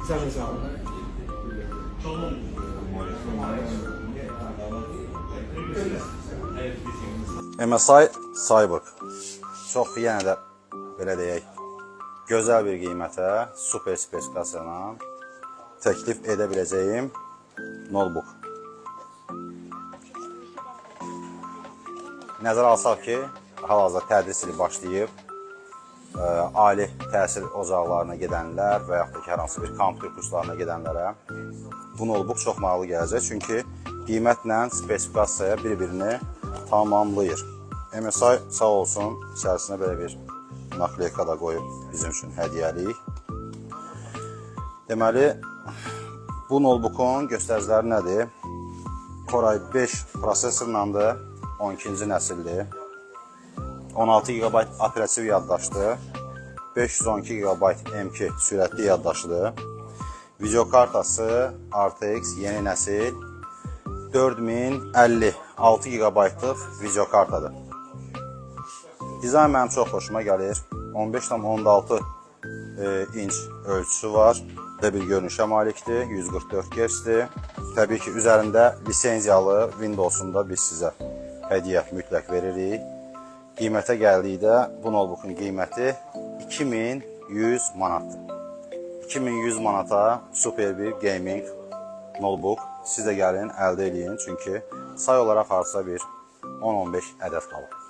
Sen de sağ ol. MSI Cyborg. Çox yenə də belə deyək, gözəl bir qiymətə, super spesifikasiyona təklif edə biləcəyim notebook. Nəzərə alsaq ki, hal-hazırda tədris ili başlayıb, ali təhsil ocaqlarına gedənlər və yaxud da ki, hər hansı bir kompüter kurslarına gedənlərə bu notebook çox maraqlı gələcək. Çünki qiymətlə spesifikasiyaya bir-birini tamamlayır. MSI sağ olsun, içərisinə belə bir nakleyka da qoyub bizim üçün hədiyyəlik. Deməli, bu notebookun göstəriciləri nədir? Core i5 prosesorlandır, 12-ci nəsildir. 16 GB operativ yaddaşdır, 512 GB M2 sürətli yaddaşıdır. Video kartası RTX yeni nəsil 4050 6 GB-lıq video kartadır. Dizayn mənim çox xoşuma gəlir. 15,6 inç ölçüsü var. Bir görünüşə malikdir, 144 Hz-dir. Təbii ki, üzərində lisenziyalı Windows-un da biz sizə hədiyyə mütləq veririk. Qiymətə gəldikdə bu notebookun qiyməti 2100 manatdır. 2100 manata super bir gaming notebook siz də gəlin, əldə edin. Çünki say olaraq harca bir 10-15 ədəd qalır.